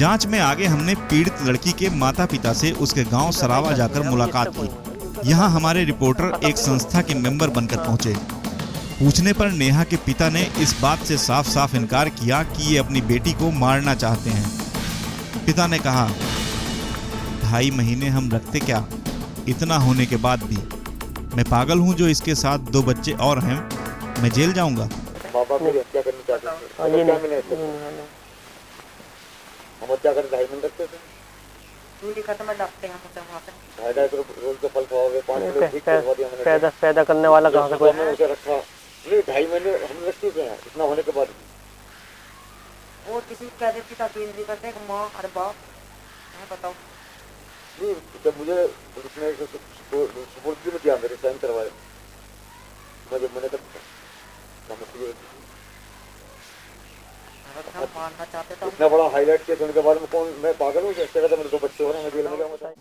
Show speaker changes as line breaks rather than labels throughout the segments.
जांच में आगे हमने पीड़ित लड़की के माता पिता से उसके गांव सरावा जाकर मुलाकात की। यहां हमारे रिपोर्टर एक संस्था के मेंबर बनकर पहुंचे। पूछने पर नेहा के पिता ने इस बात से साफ साफ इनकार किया कि ये अपनी बेटी को मारना चाहते हैं। पिता ने कहा, 2.5 महीने हम रखते क्या, इतना होने के बाद भी। मैं पागल हूँ जो इसके साथ 2 बच्चे और हैं, मैं जेल जाऊंगा।
बाबा की हत्या करनी चाहते थे। हम हत्या कर 2.5 महीने रखते थे।
पैदा करने वाला कहाँ से कोई
उसे रखा नहीं, 2.5 महीने हम रखते थे इतना होने के बाद।
और किसी कह देती था नहीं करते माँ अरे बाप बताओ
नहीं, जब मुझे उसने सुपुर्द में दिया, मेरे साइन करवाए, मैंने
मारना चाहते थे।
इतना बड़ा हाईलाइट किया उनके बारे में कौन, मैं पागल हूँ जैसे कहता मेरे 2 बच्चे हो रहे हैं, मैं जेल में जाऊंगा।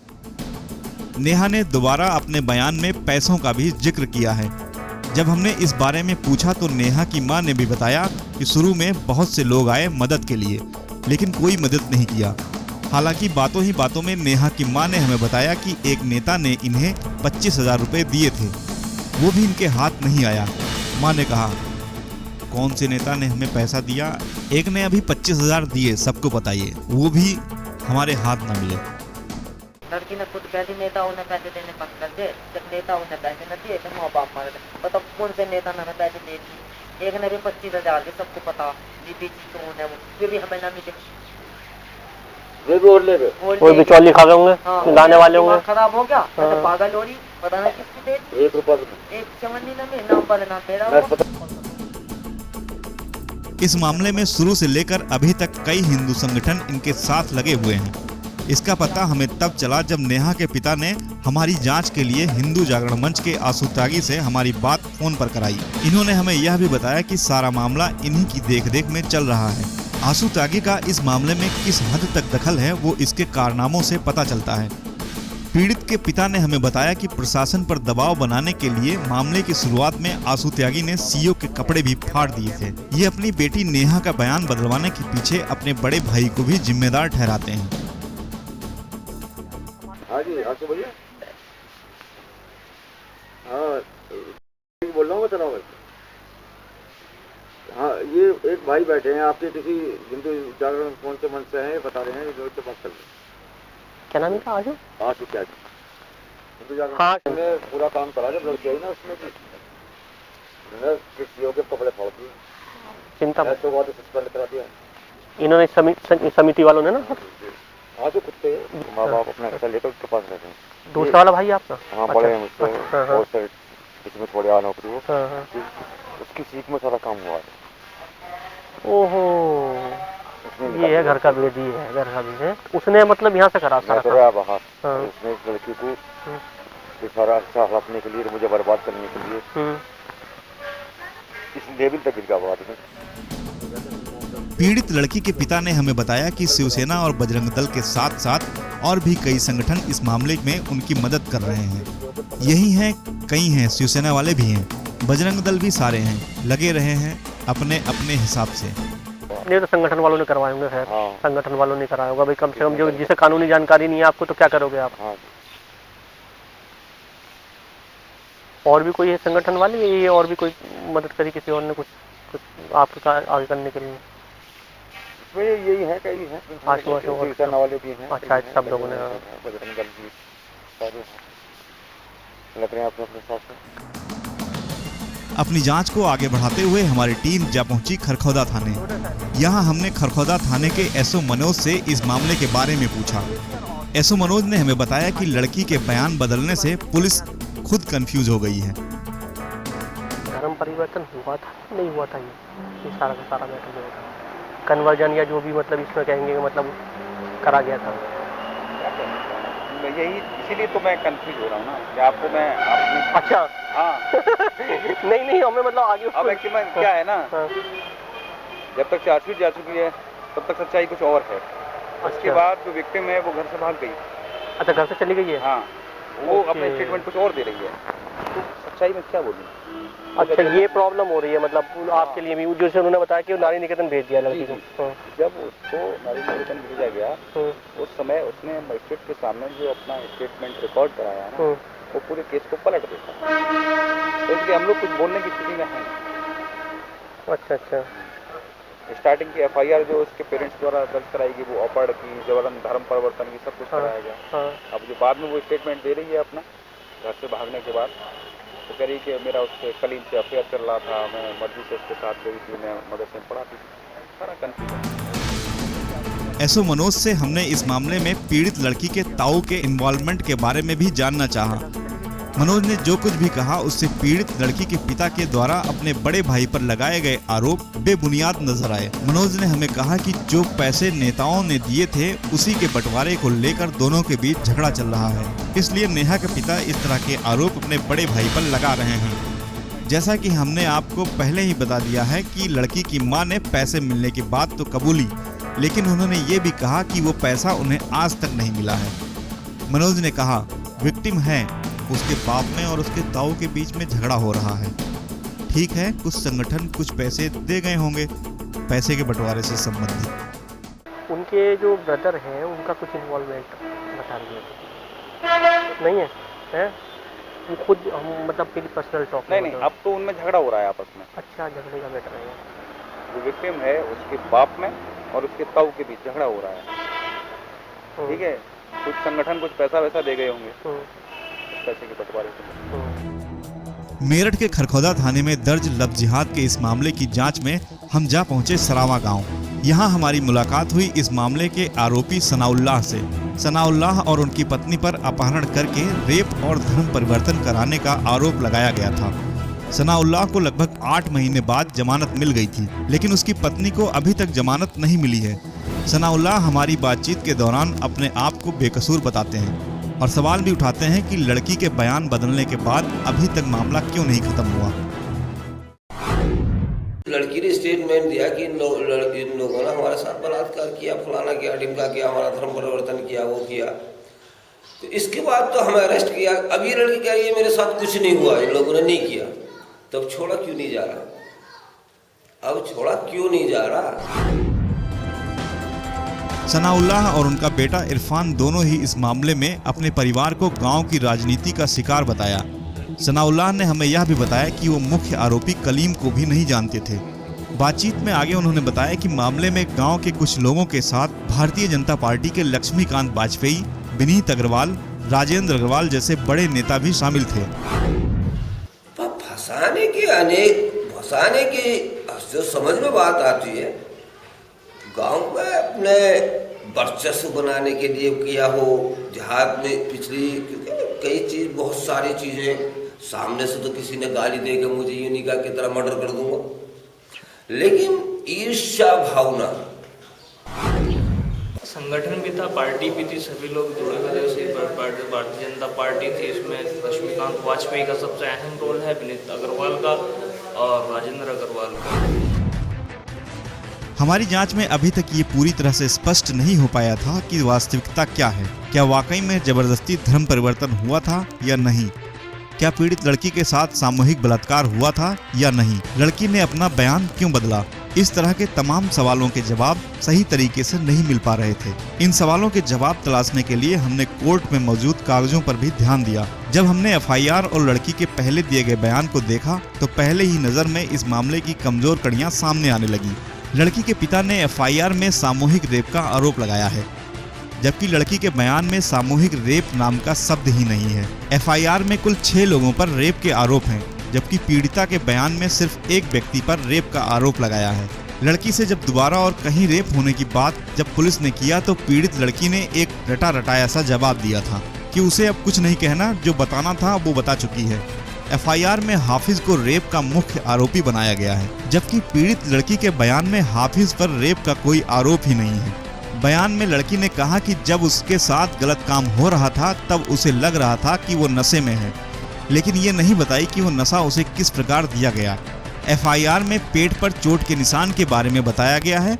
नेहा ने दोबारा अपने बयान में पैसों का भी जिक्र किया है। जब हमने इस बारे में पूछा तो नेहा की मां ने भी बताया कि शुरू में बहुत से लोग आए मदद के लिए, लेकिन कोई मदद नहीं किया। हालांकि बातों ही बातों में नेहा की मां ने हमें बताया कि एक नेता ने इन्हें 25,000 रुपए दिए थे, वो भी इनके हाथ नहीं आया। मां ने कहा, कौन से नेता ने हमें पैसा दिया? एक ने अभी 25,000 दिए, सबको बताइए, वो भी हमारे हाथ न मिले।
लड़की ने खुद कह दी नेताओं ने पैसे देने बंद कर दे, जब नेताओं ने पैसे न दिए तो माँ बाप मारे। बताओ कौन से नेता ने पैसे दे दिए? एक ने भी 25,000 दिए, सबको पता दीदी जी कौन है वो, फिर भी हमें न मिले।
वो बिचौली खा गए होंगे, लाने वाले होंगे।
खराब हो गया, पागल हो रही, पता नहीं किसकी दे,
1 रुपया
एक चवन्नी न में नाम पर नाम मेरा।
इस मामले में शुरू से लेकर अभी तक कई हिंदू संगठन इनके साथ लगे हुए हैं। इसका पता हमें तब चला जब नेहा के पिता ने हमारी जांच के लिए हिंदू जागरण मंच के आशु त्यागी से हमारी बात फोन पर कराई। इन्होंने हमें यह भी बताया कि सारा मामला इन्हीं की देखरेख में चल रहा है। आशु त्यागी का इस मामले में किस हद तक दखल है वो इसके कारनामों से पता चलता है। पीड़ित के पिता ने हमें बताया कि प्रशासन पर दबाव बनाने के लिए मामले की शुरुआत में आशु त्यागी ने सीओ के कपड़े भी फाड़ दिए थे। ये अपनी बेटी नेहा का बयान बदलवाने के पीछे अपने बड़े भाई को भी जिम्मेदार ठहराते हैं।
हाँ जी, आशु भैया, हाँ बोल रहा हूँ मैं। हाँ, ये एक भाई बैठे हैं आपके किसी हिंदू जागरण कौन से मंच से हैं, बता रहे हैं जो बात कर रहे हैं।
क्या नाम है?
आशु त्यागी हिंदू जागरण ने पूरा काम करा जब लड़की आई ना, उसमें किसी के कपड़े फाड़ दिए,
चिंता
तो बाद सस्पेंड करा दिया
इन्होंने, समिति वालों ने ना।
हाँ, जो कुत्ते माँ बाप अपना पैसा लेकर उसके पास रहते हैं।
दूसरा वाला भाई आपका?
हाँ, बड़े हैं मुझसे और से इसमें थोड़े आ नौकरी हो, उसकी सीख में सारा काम हुआ है।
ओहो, ये है घर का बेदी है, घर का बेदी है। उसने मतलब यहाँ से करा सारा काम।
उसने इस लड़की को सारा अच्छा हड़पने के लिए, मुझे बर्बाद करने के लिए इस लेवल तक गिर गया।
पीड़ित लड़की के पिता ने हमें बताया कि शिवसेना और बजरंग दल के साथ साथ और भी कई संगठन इस मामले में उनकी मदद कर रहे हैं। यही हैं, कई हैं, शिवसेना वाले भी हैं, बजरंग दल भी सारे हैं, लगे रहे हैं अपने अपने हिसाब से।
नहीं तो संगठन वालों ने करवाए होंगे। खैर, संगठन वालों ने कराया होगा भाई, कम से कम जो जिसे कानूनी जानकारी नहीं है आपको, तो क्या करोगे आप? और भी कोई है संगठन वाले, ये और भी कोई मदद करी किसी और ने कुछ आपको आगे करने के लिए?
यही है, कई है, शिवसेना वाले भी हैं।
अच्छा, सब लोगों ने
बजरंग दल भी सारे लग रहे हैं अपने साथ से।
अपनी जांच को आगे बढ़ाते हुए हमारी टीम जा पहुंची खरखौदा थाने। यहां हमने खरखौदा थाने के एसओ मनोज से इस मामले के बारे में पूछा। एसओ मनोज ने हमें बताया कि लड़की के बयान बदलने से पुलिस खुद कंफ्यूज हो गई है।
धर्म परिवर्तन हुआ था नहीं हुआ था, ये सारा का सारा मैटर जो था कन्वर्जन या जो भी मतलब इसमें कहेंगे मतलब करा गया था।
यही इसीलिए तो मैं कंफ्यूज हो रहा हूँ ना कि आपको मैं आपने।
अच्छा,
हाँ
नहीं हमें मतलब आगे
अब एक्चुअली क्या है ना, जब तक चार्जशीट जा चुकी है तब तक सच्चाई कुछ और है। उसके बाद जो विक्टिम है वो घर से भाग गई।
अच्छा, घर से चली गई है?
हाँ, वो अपने स्टेटमेंट कुछ और दे रही है। तो सच्चाई में क्या बोलूँ।
अच्छा, ये प्रॉब्लम हो रही है मतलब आपके लिए भी, जैसे उन्होंने बताया कि नारी निकेतन भेज दिया लड़की को।
जब उसको नारी निकेतन भेजा गया उस समय उसने मजिस्ट्रेट के सामने जो अपना स्टेटमेंट रिकॉर्ड कराया है ना, वो पूरे केस को पलट देता, तो इसलिए हम लोग कुछ बोलने की स्थिति में हैं।
अच्छा अच्छा।
स्टार्टिंग की एफआईआर जो उसके पेरेंट्स द्वारा दर्ज कराई गई वो अपहरण की, जबरन धर्म परिवर्तन की, सब कुछ कराया गया। अब जो बाद में वो स्टेटमेंट दे रही है अपना घर से भागने के बाद, तो कह रही कि मेरा उससे कलीम से अफेयर चल रहा था, मैं मर्जी से उसके साथ गई थी, मैं मदरसे में पढ़ाती थी, सारा कंफ्यूजन।
एसओ मनोज से हमने इस मामले में पीड़ित लड़की के ताऊ के इन्वॉल्वमेंट के बारे में भी जानना चाहा। मनोज ने जो कुछ भी कहा उससे पीड़ित लड़की के पिता के द्वारा अपने बड़े भाई पर लगाए गए आरोप बेबुनियाद नजर आए। मनोज ने हमें कहा कि जो पैसे नेताओं ने दिए थे उसी के बंटवारे को लेकर दोनों के बीच झगड़ा चल रहा है, इसलिए नेहा के पिता इस तरह के आरोप अपने बड़े भाई पर लगा रहे हैं। जैसा कि हमने आपको पहले ही बता दिया है कि लड़की की मां ने पैसे मिलने की बात तो कबूली, लेकिन उन्होंने ये भी कहा कि वो पैसा उन्हें आज तक नहीं मिला है। मनोज ने कहा विक्टिम है, उसके बाप में और उसके ताऊ के बीच में झगड़ा हो रहा है। ठीक है, कुछ संगठन कुछ पैसे दे गए होंगे पैसे के बंटवारे से संबंधित।
उनके जो ब्रदर हैं उनका कुछ इन्वॉल्वमेंट बता रही नहीं है, है? वो खुद मतलब मेरी पर्सनल टॉक
नहीं, अब तो उनमें झगड़ा हो रहा है आपस में।
अच्छा, झगड़े का मैटर है।
जो विक्टिम है उसके बाप में और उसके ताऊ के बीच झगड़ा हो रहा है। ठीक है, कुछ संगठन कुछ पैसा वैसा दे गए होंगे पैसे के बंटवारे से।
मेरठ के खरखौदा थाने में दर्ज लव जिहाद के इस मामले की जांच में हम जा पहुंचे सरावा गांव। यहां हमारी मुलाकात हुई इस मामले के आरोपी सनाउल्लाह से। सनाउल्लाह और उनकी पत्नी पर अपहरण करके रेप और धर्म परिवर्तन कराने का आरोप लगाया गया था। सनाउल्लाह को लगभग 8 महीने बाद जमानत मिल गई थी, लेकिन उसकी पत्नी को अभी तक जमानत नहीं मिली है। सनाउल्लाह हमारी बातचीत के दौरान अपने आप को बेकसूर बताते हैं और सवाल भी उठाते हैं कि लड़की के बयान बदलने के बाद अभी तक मामला क्यों नहीं खत्म हुआ।
लड़की ने स्टेटमेंट दिया कि इन लोगों ने हमारे साथ बलात्कार किया, फलाना किया, ढिमका किया, हमारा धर्म परिवर्तन किया, वो किया। तो इसके बाद तो हमें अरेस्ट किया। अब ये लड़की कह रही है मेरे साथ कुछ नहीं हुआ, इन लोगों ने नहीं किया। तब छोड़ा क्यों नहीं जा रहा? अब छोड़ा क्यों नहीं जा रहा?
सनाउल्लाह और उनका बेटा इरफान दोनों ही इस मामले में अपने परिवार को गांव की राजनीति का शिकार बताया। सनाउल्लाह ने हमें यह भी बताया कि वो मुख्य आरोपी कलीम को भी नहीं जानते थे। बातचीत में आगे उन्होंने बताया कि मामले में गांव के कुछ लोगों के साथ भारतीय जनता पार्टी के लक्ष्मीकांत वाजपेयी, विनीत अग्रवाल, राजेंद्र अग्रवाल जैसे बड़े नेता भी शामिल थे। फंसाने की जो समझ में बात आती है, गांव में अपने वर्चस्व बनाने के लिए किया हो, जहाद में पिछली कई चीज, बहुत सारी चीजें सामने से तो किसी ने गाली देकर मुझे यूनिका की तरह मर्डर कर दूंगा, लेकिन ईर्ष्या भावना।
संगठन भी था, पार्टी भी थी, सभी लोग जुड़े हुए थे। भारतीय जनता पार्टी थी, इसमें लक्ष्मीकांत वाजपेयी का सबसे अहम रोल है, विनीत अग्रवाल का और राजेंद्र अग्रवाल का।
हमारी जांच में अभी तक ये पूरी तरह से स्पष्ट नहीं हो पाया था कि वास्तविकता क्या है। क्या वाकई में जबरदस्ती धर्म परिवर्तन हुआ था या नहीं? क्या पीड़ित लड़की के साथ सामूहिक बलात्कार हुआ था या नहीं? लड़की ने अपना बयान क्यों बदला? इस तरह के तमाम सवालों के जवाब सही तरीके से नहीं मिल पा रहे थे। इन सवालों के जवाब तलाशने के लिए हमने कोर्ट में मौजूद कागजों पर भी ध्यान दिया। जब हमने एफआईआर और लड़की के पहले दिए गए बयान को देखा तो पहले ही नजर में इस मामले की कमजोर कड़ियां सामने आने लगी। लड़की के पिता ने एफआईआर में सामूहिक रेप का आरोप लगाया है, जबकि लड़की के बयान में सामूहिक रेप नाम का शब्द ही नहीं है। एफआईआर में कुल 6 लोगों पर रेप के आरोप हैं, जबकि पीड़िता के बयान में सिर्फ एक व्यक्ति पर रेप का आरोप लगाया है। लड़की से जब दोबारा और कहीं रेप होने की बात जब पुलिस ने किया तो पीड़ित लड़की ने एक रटा रटाया सा जवाब दिया था कि उसे अब कुछ नहीं कहना, जो बताना था वो बता चुकी है। एफआईआर में हाफिज को रेप का मुख्य आरोपी बनाया गया है, जबकि पीड़ित लड़की के बयान में हाफिज पर रेप का कोई आरोप ही नहीं है। बयान में लड़की ने कहा कि जब उसके साथ गलत काम हो रहा था तब उसे लग रहा था कि वो नशे में है, लेकिन ये नहीं बताई कि वो नशा उसे किस प्रकार दिया गया। एफआईआर में पेट पर चोट के निशान के बारे में बताया गया है।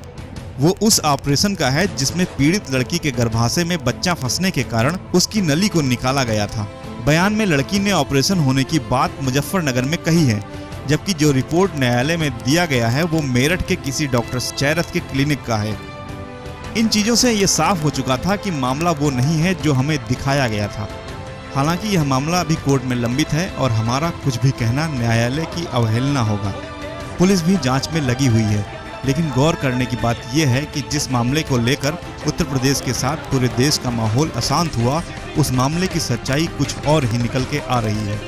वो उस ऑपरेशन का है जिसमें पीड़ित लड़की के गर्भाशय में बच्चा फंसने के कारण उसकी नली को निकाला गया था। बयान में लड़की ने ऑपरेशन होने की बात मुजफ्फरनगर में कही है, जबकि जो रिपोर्ट न्यायालय में दिया गया है वो मेरठ के किसी डॉक्टर चैरथ के क्लिनिक का है। इन चीज़ों से ये साफ हो चुका था कि मामला वो नहीं है जो हमें दिखाया गया था। हालांकि यह मामला अभी कोर्ट में लंबित है और हमारा कुछ भी कहना न्यायालय की अवहेलना होगा। पुलिस भी जांच में लगी हुई है, लेकिन गौर करने की बात यह है कि जिस मामले को लेकर उत्तर प्रदेश के साथ पूरे देश का माहौल अशांत हुआ, उस मामले की सच्चाई कुछ और ही निकल के आ रही है।